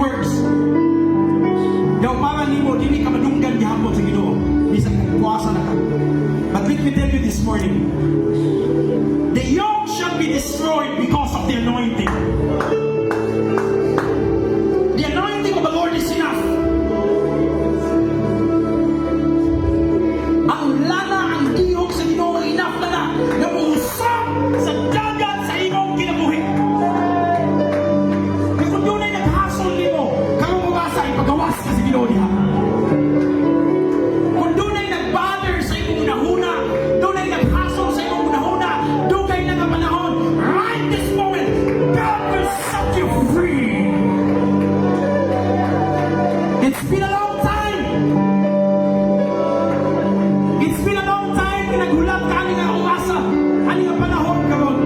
works. Daw para nimo dili ka madunggan gihapon sa Ginoo. Bisan kang kuwasa na ka. But let me tell you this morning, the yoke shall be destroyed because of the anointing. The anointing of the Lord is enough. Ang lana, ang tihok sa Ginoo enough na na usap sa dagat sa imong kinabuhi. Kaya kung doon ay naghasol nimo, karon mo ba sa ipagawas ka sa Ginoo diha? Kung doon ay nag-bother sa imong unahuna, doon ay naghasol sa imong unahuna, doon kayo na panahon, right this moment, God will set you free. It's been a long time. It's been a long time na naghulap ka ani nga uasa, ani nga panahon karon.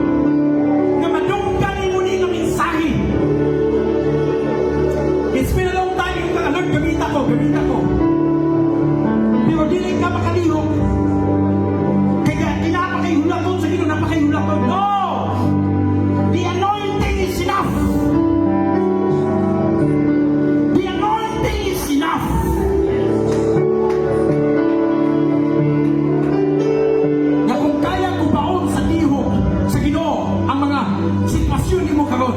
Nga madunggan nimo ni nga mensahe. It's been a long time yung Lord gamita ko. Pero dili ka makalihok. Kaya kinapakahulakon sa Ginoo, napakahulakon. No! The anointing is enough. The anointing is enough. Na kung kaya kubaon sa tihok sa Ginoo ang mga sitwasyon nimo karon,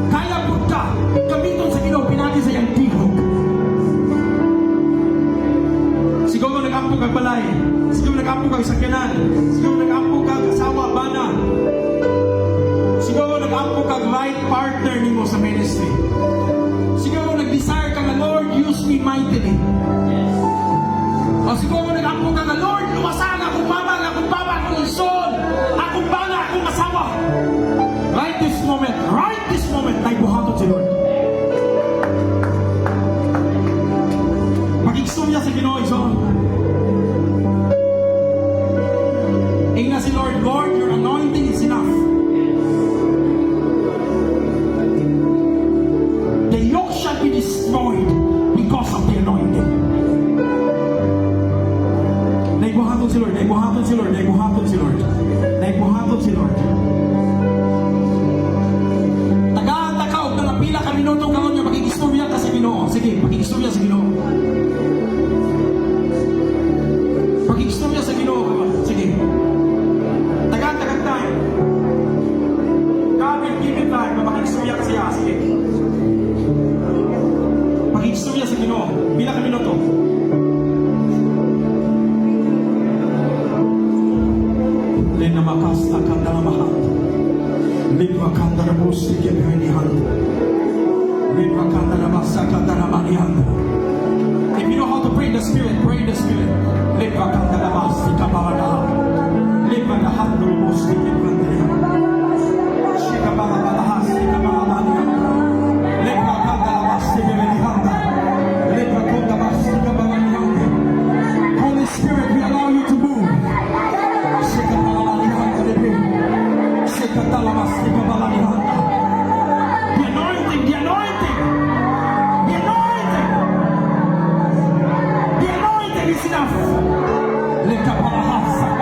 kaya pud ka gamiton sa Ginoo pinagi sa iyang tihok. Siguro nag-ampo kag balay, siguro nag-ampo kag sakyanan, siguro nag-ampo kag asawa bana, siguro nag-ampo kag right partner nimo sa ministry. Siguro nag-desire ka nga, Lord, use me mightily. O siguro nag-ampo ka nga, Lord, luwasan akong mama, akong papa, akong ison, akong bana, akong asawa. Right this moment, tayo buhaton si Lord. Mag-igsumya sa Ginoo, ison. Ingna si Lord, Lord, your anointing is enough. The yoke shall be destroyed because of the anointing. Naibuhaton si Lord, naibuhaton si Lord, naibuhaton si Lord, naibuhaton si Lord. Taga-takaw na napila ka minuto karon nga makikistorya ka sa Ginoo. Sige, makikistorya sa Ginoo. Makikistorya sa Ginoo karon. Sige. Taga-tagal time. God will give you time na makikistorya ka siya. Sige. Makikistorya sa Ginoo. Pila ka minuto. Lena makasta kanda na mahal. Lima kanda na busi kibihinihan. Lima kanda na basa kanda na manihan. If you know how to pray in the Spirit, pray in the Spirit. Lima kanda na basi kabaranahan. Lima na hando busi kibihinihan. Shika barabahas, shika barabanihan. Lima kanda na basi kibihinihan. Lima kanda basi kabaranihan. Holy Spirit, we allow you to move. Shika barabanihan kibihinihan. Shika talabas, shika barabanihan. The anointing, the anointing, the anointing, the anointing is enough. Lift up our hearts.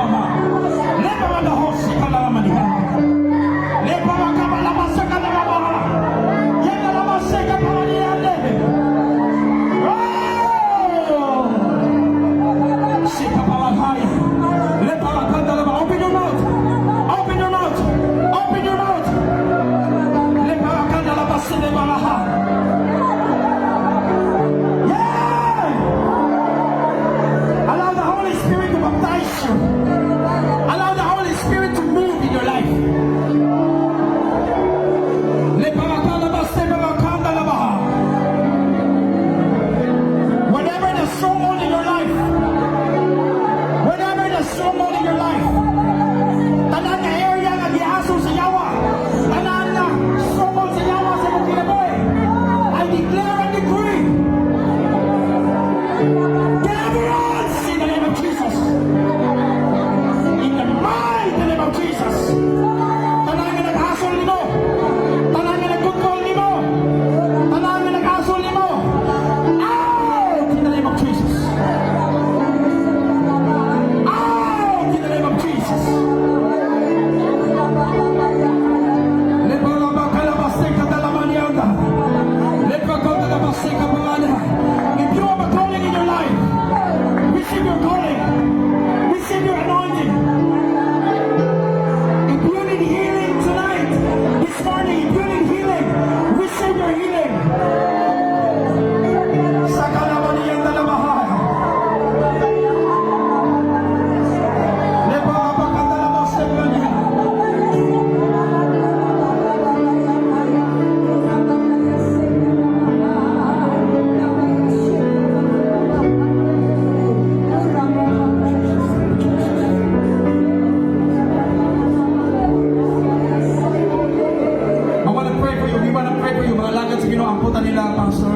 nakalimutan nila, Pastor.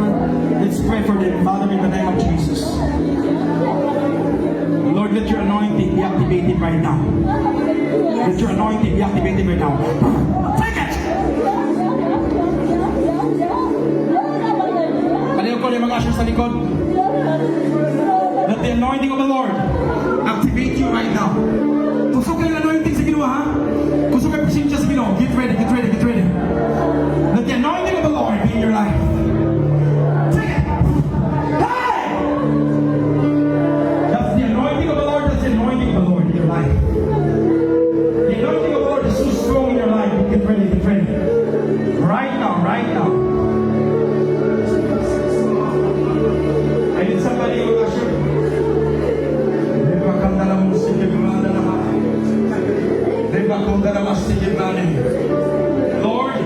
Let's pray for them, Father, in the name of Jesus. Lord, let your anointing be activated right now. Let your anointing be activated right now. Take it! Paliw ko yung mga ushers sa likod. Let the anointing of the Lord activate you right now. Kusok kayo yung anointing sa Ginoo, ha? Kusok kayo presensya sa Ginoo. Get ready, get ready, get ready. Let the anointing of the Lord be in your life. Take it! Hey! That's the anointing of the Lord. That's the anointing of the Lord in your life. The anointing of the Lord is so strong in your life. Get ready, get ready. Right now, right now. I need somebody who will usher. Lord,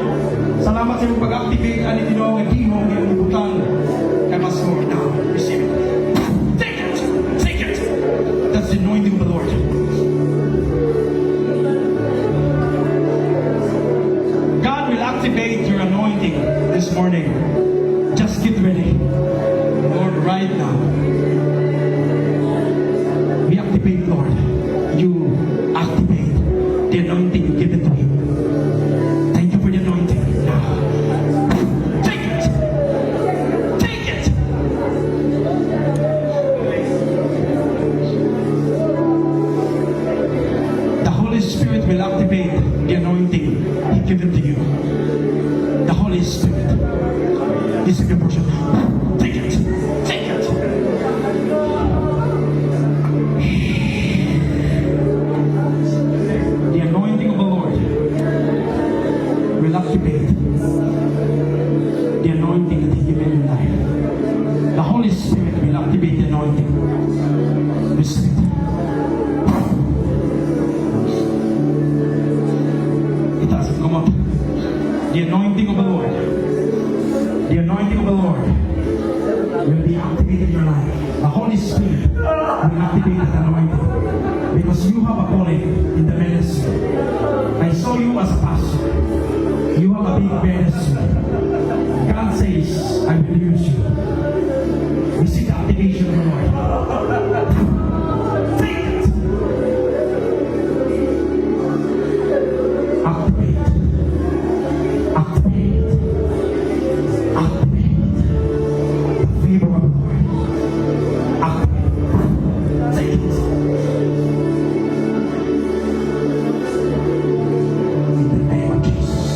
salamat sa iyong pag-activate ani Ginoo nga gihom nga imong butang kay mas more now. Receive it. Take it. Take it. That's the anointing of the Lord. God will activate your anointing this morning. Just get ready. Lord, right now. We activate, Lord. You activate the anointing you give it to him. Thank you for the anointing. Now, take it. Take it. The Holy Spirit will activate the anointing he given to you. The Holy Spirit is in your portion. Take it. Take it. The anointing of the Lord will activate the anointing that He given in your life. The Holy Spirit will activate the anointing. Receive it. It has come up. The anointing of the Lord. The anointing of the Lord will be activated in your life. The Holy Spirit will activate that anointing. Because you have a calling in the ministry. I saw you as a pastor. You have a big ministry. God says, I will use you. Receive the activation of the Lord. Take it. Activate. Activate. Activate. The favor of the Lord. Activate. Take it. In the name of Jesus.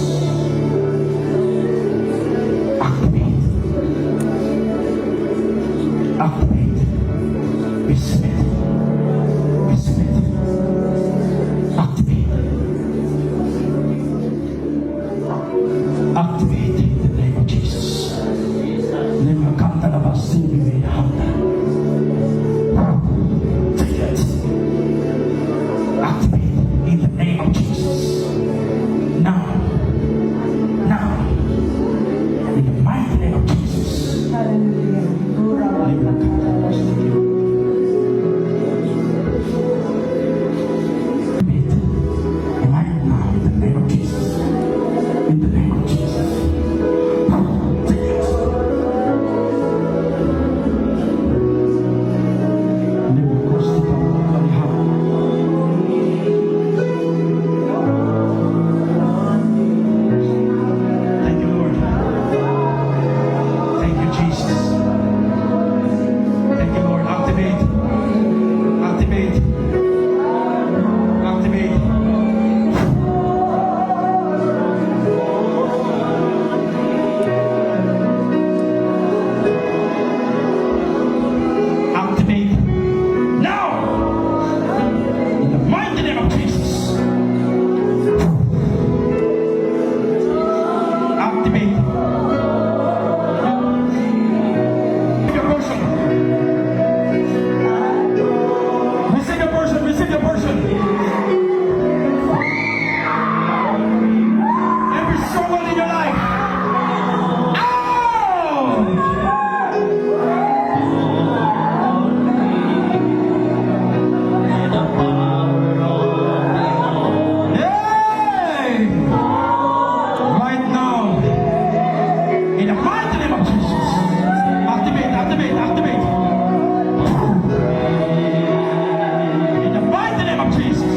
mighty name of Jesus. Activate, activate, activate. In the mighty name of Jesus.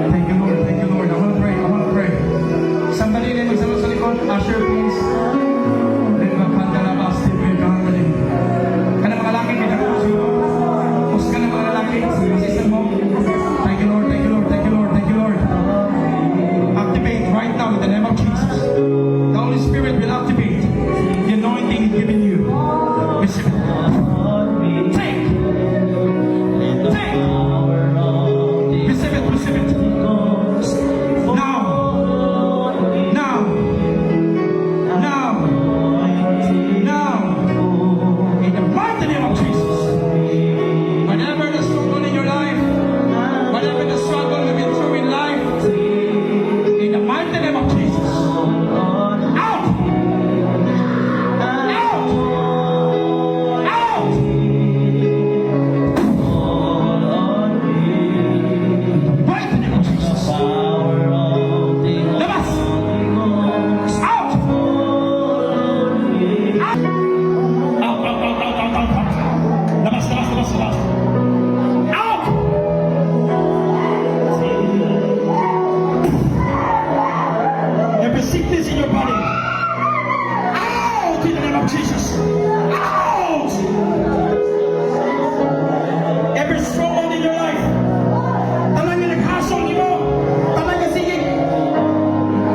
Thank you, Lord. Thank you, Lord. I want to pray. I want to pray. Somebody rin magsalot sa likod. Usher, please. Then magkandalabas. Kana mga lalaki, pinag-uusyo. Us ka na mga lalaki. Assistant mo. Thank you, Lord. Thank you, Lord. Thank you, Lord. Thank you, Lord. Activate right now in the name of Jesus. The Holy Spirit will activate the anointing He's given you. Receive it. Take. Take. Receive it. Receive it. Now. Now. Now. Now. In the mighty name of Jesus. Whatever the struggle in your life, whatever the struggle you've been through in life, in the mighty name of Jesus. Out! Out! Out! Mighty name of Jesus. Labas! Out! Out! Out, out, out, out, out, out, out. Labas, labas, labas, labas. Out! Every sickness in your body. Out in the name of Jesus. Out! Every stronghold in your life. Talang yung naghasol mo. Talang yung sige.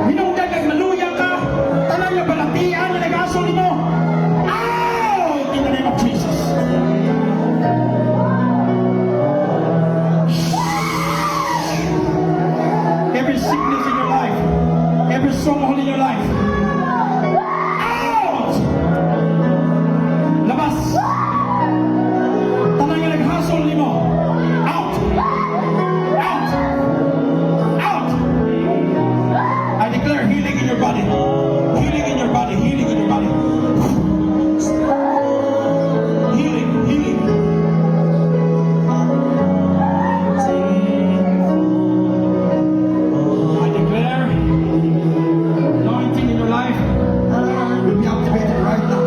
Minungdag at maluya ka. Talang yung balatian yung naghasol mo. Out in the name of Jesus. Every sickness in your life. Every stronghold in your life. Out! Labas! Talang yung naghasol mo. Out! Out! Out! I declare healing in your body. Healing in your body. Healing in your body. Healing. Healing. I declare anointing in your life will be activated right now.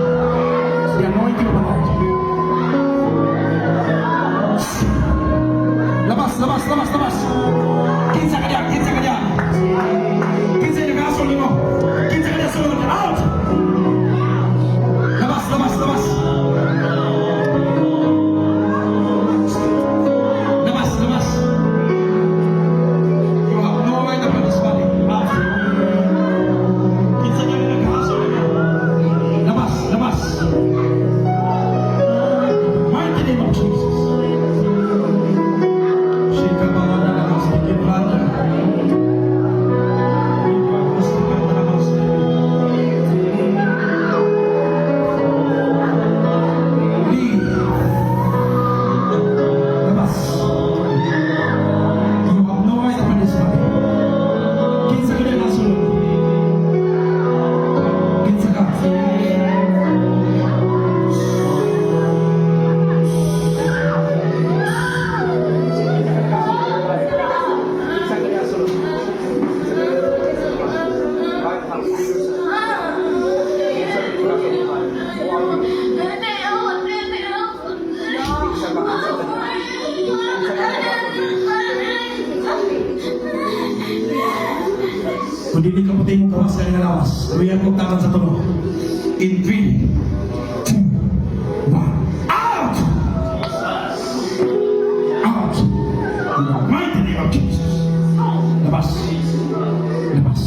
It's the anointing of the Lord. Labas, labas, labas, labas. Kinsa ka diyan, kinsa ka diyan. Kinsa yung nag-asol mo. Kinsa ka diyan sulod. Out! Labas, labas, labas. Labas, labas. You have no right upon this body. Out. Kinsa yung nag-asol mo. Labas, labas. Mighty name of Jesus. Shikabawala labas, Shikibawala. Kung hindi ka puti mo kawas ka nga lawas, luyan mo tangan sa tulo. In 3, 2, 1, out! Out! In the mighty name of Jesus. Labas. Labas.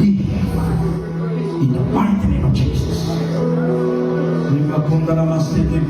Leave. In the mighty name of Jesus. Lima punta naman sa titig